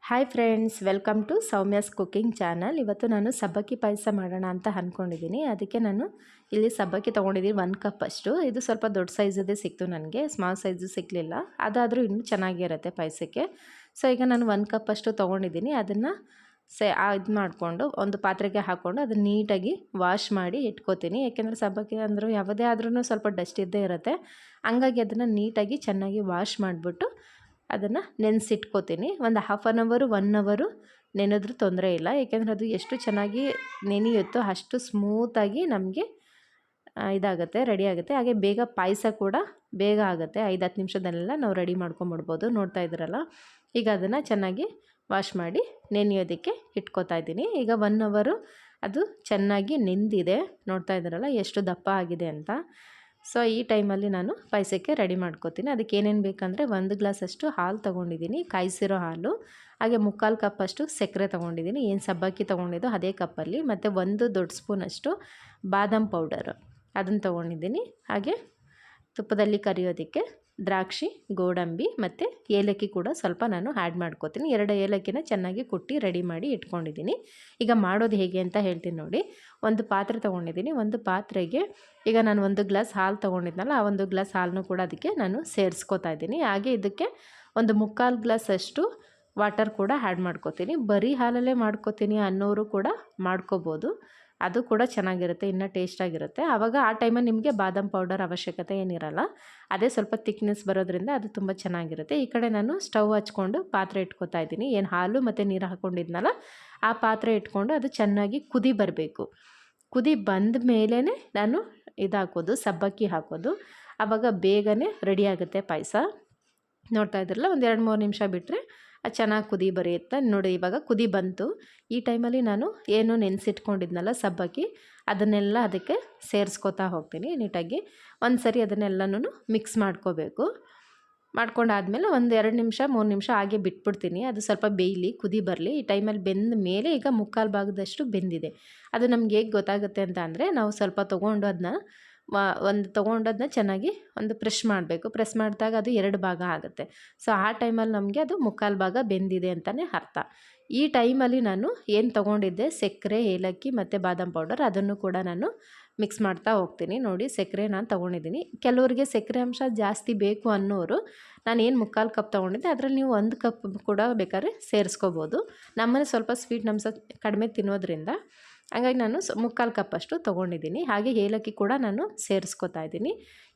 Hi friends, welcome to Soumya's cooking channel. ಇವತ್ತು ನಾನು ಸಬ್ಬಕ್ಕಿ ಪಾಯಸ ಮಾಡೋಣ ಅಂತ ಅಂದ್ಕೊಂಡಿದ್ದೀನಿ. ಅದಕ್ಕೆ ನಾನು ಇಲ್ಲಿ ಸಬ್ಬಕ್ಕಿ ತೊಗೊಂಡಿದ್ದೀನಿ 1 ಕಪ್ ಅಷ್ಟು. ಇದು ಸ್ವಲ್ಪ ದೊಡ್ಡ ಸೈಜದೇ ಸಿಕ್ತು ನನಗೆ, ಸ್ಮಾಲ್ ಸೈಜು ಸಿಕ್ಕಲಿಲ್ಲ. ಅದಾದರೂ ಇನ್ನೂ ಚೆನ್ನಾಗಿರುತ್ತೆ ಪಾಯಸಕ್ಕೆ. ಸೊ ಈಗ ನಾನು 1 ಕಪ್ ಅಷ್ಟು ತೊಗೊಂಡಿದ್ದೀನಿ. ಅದನ್ನು ಇದು ಮಾಡಿಕೊಂಡು ಒಂದು ಪಾತ್ರೆಗೆ ಹಾಕ್ಕೊಂಡು ಅದನ್ನು ನೀಟಾಗಿ ವಾಶ್ ಮಾಡಿ ಇಟ್ಕೋತೀನಿ. ಯಾಕೆಂದರೆ ಸಬ್ಬಕ್ಕಿ ಅಂದರೂ ಯಾವುದೇ ಆದ್ರೂ ಸ್ವಲ್ಪ ಡಸ್ಟ್ ಇದ್ದೇ ಇರುತ್ತೆ. ಹಂಗಾಗಿ ಅದನ್ನು ನೀಟಾಗಿ ಚೆನ್ನಾಗಿ ವಾಶ್ ಮಾಡಿಬಿಟ್ಟು ಅದನ್ನು ನೆನೆಸಿಟ್ಕೋತೀನಿ. ಒಂದು ಹಾಫ್ ಆನ್ ಅವರು 1 ಅವರು ನೆನೆದ್ರೂ ತೊಂದರೆ ಇಲ್ಲ. ಏಕೆಂದರೆ ಅದು ಎಷ್ಟು ಚೆನ್ನಾಗಿ ನೆನೆಯುತ್ತೋ ಅಷ್ಟು ಸ್ಮೂತಾಗಿ ನಮಗೆ ಇದಾಗುತ್ತೆ, ರೆಡಿ ಆಗುತ್ತೆ. ಹಾಗೆ ಬೇಗ ಪಾಯಸ ಕೂಡ ಬೇಗ ಆಗುತ್ತೆ. 5-10 ನಿಮಿಷದಲ್ಲೆಲ್ಲ ನಾವು ರೆಡಿ ಮಾಡ್ಕೊಂಬಿಡ್ಬೋದು. ನೋಡ್ತಾ ಇದ್ದೀರಲ್ಲ, ಈಗ ಅದನ್ನು ಚೆನ್ನಾಗಿ ವಾಶ್ ಮಾಡಿ ನೆನೆಯೋದಕ್ಕೆ ಇಟ್ಕೋತಾ ಇದ್ದೀನಿ. ಈಗ 1 ಅವರು ಅದು ಚೆನ್ನಾಗಿ ನೆಂದಿದೆ. ನೋಡ್ತಾ ಇದ್ದೀರಲ್ಲ ಎಷ್ಟು ದಪ್ಪ ಆಗಿದೆ ಅಂತ. ಸೊ ಈ ಟೈಮಲ್ಲಿ ನಾನು ಪಾಯಸಕ್ಕೆ ರೆಡಿ ಮಾಡ್ಕೋತೀನಿ. ಅದಕ್ಕೆ ಏನೇನು ಬೇಕಂದರೆ 1 ಗ್ಲಾಸಷ್ಟು ಹಾಲು ತೊಗೊಂಡಿದ್ದೀನಿ, ಕಾಯಿಸಿರೋ ಹಾಲು. ಹಾಗೆ 3/4 ಕಪ್ಪಷ್ಟು ಸಕ್ಕರೆ ತೊಗೊಂಡಿದ್ದೀನಿ, ಏನು ಸಬ್ಬಕ್ಕಿ ತೊಗೊಂಡಿದ್ದು ಅದೇ ಕಪ್ಪಲ್ಲಿ. ಮತ್ತು 1 ದೊಡ್ಡ ಸ್ಪೂನಷ್ಟು ಬಾದಾಮ್ ಪೌಡರ್ ಅದನ್ನು ತೊಗೊಂಡಿದ್ದೀನಿ. ಹಾಗೆ ತುಪ್ಪದಲ್ಲಿ ಕರಿಯೋದಕ್ಕೆ ದ್ರಾಕ್ಷಿ, ಗೋಡಂಬಿ ಮತ್ತು ಏಲಕ್ಕಿ ಕೂಡ ಸ್ವಲ್ಪ ನಾನು ಆ್ಯಡ್ ಮಾಡ್ಕೋತೀನಿ. 2 ಏಲಕ್ಕಿನ ಚೆನ್ನಾಗಿ ಕುಟ್ಟಿ ರೆಡಿ ಮಾಡಿ ಇಟ್ಕೊಂಡಿದ್ದೀನಿ. ಈಗ ಮಾಡೋದು ಹೇಗೆ ಅಂತ ಹೇಳ್ತೀನಿ ನೋಡಿ. ಒಂದು ಪಾತ್ರೆ ತೊಗೊಂಡಿದ್ದೀನಿ. ಒಂದು ಪಾತ್ರೆಗೆ ಈಗ ನಾನು 1 ಗ್ಲಾಸ್ ಹಾಲು ತೊಗೊಂಡಿದ್ನಲ್ಲ, ಆ 1 ಗ್ಲಾಸ್ ಹಾಲನ್ನು ಕೂಡ ಅದಕ್ಕೆ ನಾನು ಸೇರಿಸ್ಕೋತಾ ಇದ್ದೀನಿ. ಹಾಗೆ ಇದಕ್ಕೆ ಒಂದು 3/4 ಗ್ಲಾಸಷ್ಟು ವಾಟರ್ ಕೂಡ ಆ್ಯಡ್ ಮಾಡ್ಕೋತೀನಿ. ಬರೀ ಹಾಲಲ್ಲೇ ಮಾಡ್ಕೋತೀನಿ ಅನ್ನೋರು ಕೂಡ ಮಾಡ್ಕೋಬೋದು, ಅದು ಕೂಡ ಚೆನ್ನಾಗಿರುತ್ತೆ, ಇನ್ನೂ ಟೇಸ್ಟಾಗಿರುತ್ತೆ. ಆವಾಗ ಆ ಟೈಮಲ್ಲಿ ನಿಮಗೆ ಬಾದಾಮ್ ಪೌಡರ್ ಅವಶ್ಯಕತೆ ಏನಿರಲ್ಲ. ಅದೇ ಸ್ವಲ್ಪ ತಿಕ್ನೆಸ್ ಬರೋದ್ರಿಂದ ಅದು ತುಂಬ ಚೆನ್ನಾಗಿರುತ್ತೆ. ಈ ಕಡೆ ನಾನು ಸ್ಟವ್ ಹಚ್ಕೊಂಡು ಪಾತ್ರೆ ಇಟ್ಕೋತಾ ಇದ್ದೀನಿ. ಏನು ಹಾಲು ಮತ್ತು ನೀರು ಹಾಕ್ಕೊಂಡಿದ್ನಲ್ಲ, ಆ ಪಾತ್ರೆ ಇಟ್ಕೊಂಡು ಅದು ಚೆನ್ನಾಗಿ ಕುದಿ ಬರಬೇಕು. ಕುದಿ ಬಂದ ಮೇಲೇ ನಾನು ಹಾಕೋದು, ಸಬ್ಬಕ್ಕಿ ಹಾಕೋದು. ಆವಾಗ ಬೇಗನೆ ರೆಡಿ ಆಗುತ್ತೆ ಪಾಯಸ. ನೋಡ್ತಾ ಇದ್ರಲ್ಲ, ಒಂದು 2-3 ನಿಮಿಷ ಬಿಟ್ಟರೆ ಅದು ಚೆನ್ನಾಗಿ ಕುದಿ ಬರೆಯುತ್ತೆ. ನೋಡಿ ಇವಾಗ ಕುದಿ ಬಂತು. ಈ ಟೈಮಲ್ಲಿ ನಾನು ಏನು ನೆನೆಸಿಟ್ಕೊಂಡಿದ್ನಲ್ಲ ಸಬ್ಬಕ್ಕಿ, ಅದನ್ನೆಲ್ಲ ಅದಕ್ಕೆ ಸೇರಿಸ್ಕೋತಾ ಹೋಗ್ತೀನಿ ನೀಟಾಗಿ. ಒಂದು ಸರಿ ಅದನ್ನೆಲ್ಲನೂ ಮಿಕ್ಸ್ ಮಾಡ್ಕೋಬೇಕು. ಮಾಡ್ಕೊಂಡಾದ್ಮೇಲೆ ಒಂದು 2 ನಿಮಿಷ 3 ನಿಮಿಷ ಹಾಗೆ ಬಿಟ್ಬಿಡ್ತೀನಿ. ಅದು ಸ್ವಲ್ಪ ಬೇಯಲಿ, ಕುದಿ ಬರಲಿ. ಈ ಟೈಮಲ್ಲಿ ಬೆಂದ ಮೇಲೆ ಈಗ 3/4 ಭಾಗದಷ್ಟು ಬೆಂದಿದೆ. ಅದು ನಮ್ಗೆ ಹೇಗೆ ಗೊತ್ತಾಗುತ್ತೆ ಅಂತ ಅಂದರೆ, ನಾವು ಸ್ವಲ್ಪ ತೊಗೊಂಡು ಅದನ್ನ ಚೆನ್ನಾಗಿ ಒಂದು ಪ್ರೆಸ್ ಮಾಡಬೇಕು. ಪ್ರೆಸ್ ಮಾಡಿದಾಗ ಅದು 2 ಭಾಗ ಆಗುತ್ತೆ. ಸೊ ಆ ಟೈಮಲ್ಲಿ ನಮಗೆ ಅದು 3/4 ಭಾಗ ಬೆಂದಿದೆ ಅಂತಲೇ ಅರ್ಥ. ಈ ಟೈಮಲ್ಲಿ ನಾನು ಏನು ತೊಗೊಂಡಿದ್ದೆ, ಸಕ್ಕರೆ, ಏಲಕ್ಕಿ ಮತ್ತು ಬಾದಾಮ್ ಪೌಡರ್, ಅದನ್ನು ಕೂಡ ನಾನು ಮಿಕ್ಸ್ ಮಾಡ್ತಾ ಹೋಗ್ತೀನಿ. ನೋಡಿ ಸಕ್ಕರೆ ನಾನು ತೊಗೊಂಡಿದ್ದೀನಿ. ಕೆಲವರಿಗೆ ಸಕ್ಕರೆ ಅಂಶ ಜಾಸ್ತಿ ಬೇಕು ಅನ್ನೋರು, ನಾನು ಏನು 3/4 ಕಪ್ ತೊಗೊಂಡಿದ್ದೆ ಅದರಲ್ಲಿ ನೀವು 1 ಕಪ್ ಕೂಡ ಬೇಕಾದ್ರೆ ಸೇರಿಸ್ಕೋಬೋದು. ನಮ್ಮಲ್ಲಿ ಸ್ವಲ್ಪ ಸ್ವೀಟ್ ಅಂಶ ಕಡಿಮೆ ತಿನ್ನೋದ್ರಿಂದ ಹಾಗಾಗಿ ನಾನು 3/4 ಕಪ್ಪಷ್ಟು ತೊಗೊಂಡಿದ್ದೀನಿ. ಹಾಗೆ ಏಲಕ್ಕಿ ಕೂಡ ನಾನು ಸೇರಿಸ್ಕೋತಾ ಇದ್ದೀನಿ.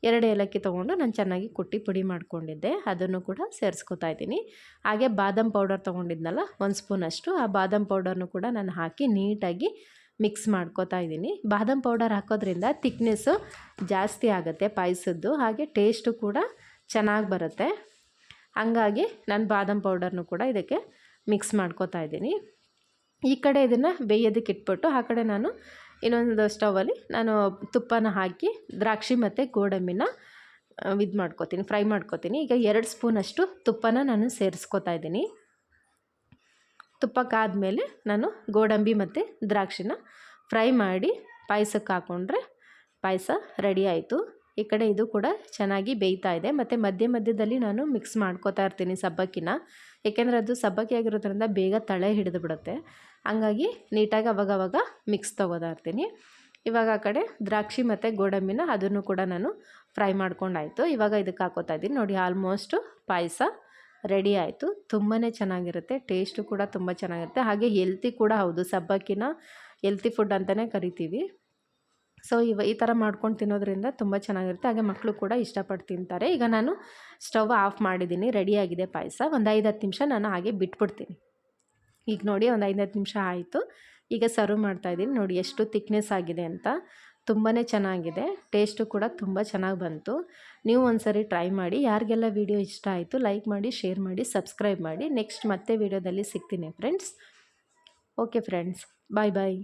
2 ಏಲಕ್ಕಿ ತೊಗೊಂಡು ನಾನು ಚೆನ್ನಾಗಿ ಕುಟ್ಟಿ ಪುಡಿ ಮಾಡ್ಕೊಂಡಿದ್ದೆ, ಅದನ್ನು ಕೂಡ ಸೇರಿಸ್ಕೋತಾ ಇದ್ದೀನಿ. ಹಾಗೆ ಬಾದಾಮ್ ಪೌಡರ್ ತೊಗೊಂಡಿದ್ನಲ್ಲ 1 ಸ್ಪೂನಷ್ಟು, ಆ ಬಾದಾಮ್ ಪೌಡರ್ನು ಕೂಡ ನಾನು ಹಾಕಿ ನೀಟಾಗಿ ಮಿಕ್ಸ್ ಮಾಡ್ಕೋತಾ ಇದ್ದೀನಿ. ಬಾದಾಮ್ ಪೌಡರ್ ಹಾಕೋದ್ರಿಂದ ತಿಕ್ನೆಸ್ಸು ಜಾಸ್ತಿ ಆಗುತ್ತೆ ಪಾಯಸದ್ದು, ಹಾಗೆ ಟೇಸ್ಟು ಕೂಡ ಚೆನ್ನಾಗಿ ಬರುತ್ತೆ. ಹಂಗಾಗಿ ನಾನು ಬಾದಾಮ್ ಪೌಡರ್ನು ಕೂಡ ಇದಕ್ಕೆ ಮಿಕ್ಸ್ ಮಾಡ್ಕೋತಾ ಇದ್ದೀನಿ. ಈ ಕಡೆ ಇದನ್ನು ಬೇಯೋದಕ್ಕೆ ಇಟ್ಬಿಟ್ಟು ಆ ಕಡೆ ನಾನು ಇನ್ನೊಂದು ಸ್ಟವಲ್ಲಿ ನಾನು ತುಪ್ಪನ ಹಾಕಿ ದ್ರಾಕ್ಷಿ ಮತ್ತು ಗೋಡಂಬಿನ ಫ್ರೈ ಮಾಡ್ಕೋತೀನಿ. ಈಗ 2 ಸ್ಪೂನಷ್ಟು ತುಪ್ಪನ ನಾನು ಸೇರಿಸ್ಕೋತಾ ಇದ್ದೀನಿ. ತುಪ್ಪಕ್ಕಾದಮೇಲೆ ನಾನು ಗೋಡಂಬಿ ಮತ್ತು ದ್ರಾಕ್ಷಿನ ಫ್ರೈ ಮಾಡಿ ಪಾಯಸಕ್ಕೆ ಹಾಕ್ಕೊಂಡ್ರೆ ಪಾಯಸ ರೆಡಿ ಆಯಿತು. ಈ ಕಡೆ ಇದು ಕೂಡ ಚೆನ್ನಾಗಿ ಬೇಯ್ತಾ ಇದೆ. ಮತ್ತು ಮಧ್ಯದಲ್ಲಿ ನಾನು ಮಿಕ್ಸ್ ಮಾಡ್ಕೋತಾ ಇರ್ತೀನಿ ಸಬ್ಬಕ್ಕಿನ. ಏಕೆಂದರೆ ಅದು ಸಬ್ಬಕ್ಕಿ ಆಗಿರೋದ್ರಿಂದ ಬೇಗ ತಳೆ ಹಿಡಿದು ಬಿಡುತ್ತೆ. ಹಂಗಾಗಿ ನೀಟಾಗಿ ಅವಾಗವಾಗ ಮಿಕ್ಸ್ ತೊಗೋತಾ ಇರ್ತೀನಿ. ಇವಾಗ ಆ ಕಡೆ ದ್ರಾಕ್ಷಿ ಮತ್ತು ಗೋಡಂಬಿನ ಅದನ್ನು ಕೂಡ ನಾನು ಫ್ರೈ ಮಾಡ್ಕೊಂಡಾಯಿತು. ಇವಾಗ ಇದಕ್ಕೆ ಹಾಕೋತಾ ಇದ್ದೀನಿ. ನೋಡಿ ಆಲ್ಮೋಸ್ಟು ಪಾಯಸ ರೆಡಿ ಆಯಿತು. ತುಂಬಾ ಚೆನ್ನಾಗಿರುತ್ತೆ, ಟೇಸ್ಟು ಕೂಡ ತುಂಬ ಚೆನ್ನಾಗಿರುತ್ತೆ. ಹಾಗೆ ಹೆಲ್ತಿ ಕೂಡ ಹೌದು, ಸಬ್ಬಕ್ಕಿನ ಹೆಲ್ತಿ ಫುಡ್ ಅಂತಲೇ ಕರಿತೀವಿ. ಸೊ ಈ ಥರ ಮಾಡ್ಕೊಂಡು ತಿನ್ನೋದ್ರಿಂದ ತುಂಬ ಚೆನ್ನಾಗಿರುತ್ತೆ. ಹಾಗೆ ಮಕ್ಕಳು ಕೂಡ ಇಷ್ಟಪಟ್ಟು ತಿಂತಾರೆ. ಈಗ ನಾನು ಸ್ಟವ್ ಆಫ್ ಮಾಡಿದ್ದೀನಿ, ರೆಡಿಯಾಗಿದೆ ಪಾಯಸ. ಒಂದು 5-10 ನಿಮಿಷ ನಾನು ಹಾಗೆ ಬಿಟ್ಬಿಡ್ತೀನಿ. ಈಗ ನೋಡಿ ಒಂದು 5-10 ನಿಮಿಷ ಆಯಿತು. ಈಗ ಸರ್ವ್ ಮಾಡ್ತಾಯಿದ್ದೀನಿ. ನೋಡಿ ಎಷ್ಟು ತಿಕ್ನೆಸ್ ಆಗಿದೆ ಅಂತ, ತುಂಬಾ ಚೆನ್ನಾಗಿದೆ. ಟೇಸ್ಟು ಕೂಡ ತುಂಬ ಚೆನ್ನಾಗಿ ಬಂತು. ನೀವು ಒಂದು ಸರಿ ಟ್ರೈ ಮಾಡಿ. ಯಾರಿಗೆಲ್ಲ ವಿಡಿಯೋ ಇಷ್ಟ ಆಯಿತು ಲೈಕ್ ಮಾಡಿ, ಶೇರ್ ಮಾಡಿ, ಸಬ್ಸ್ಕ್ರೈಬ್ ಮಾಡಿ. ನೆಕ್ಸ್ಟ್ ಮತ್ತೆ ವಿಡಿಯೋದಲ್ಲಿ ಸಿಗ್ತೀನಿ ಫ್ರೆಂಡ್ಸ್. ಓಕೆ ಫ್ರೆಂಡ್ಸ್, ಬಾಯ್ ಬಾಯ್.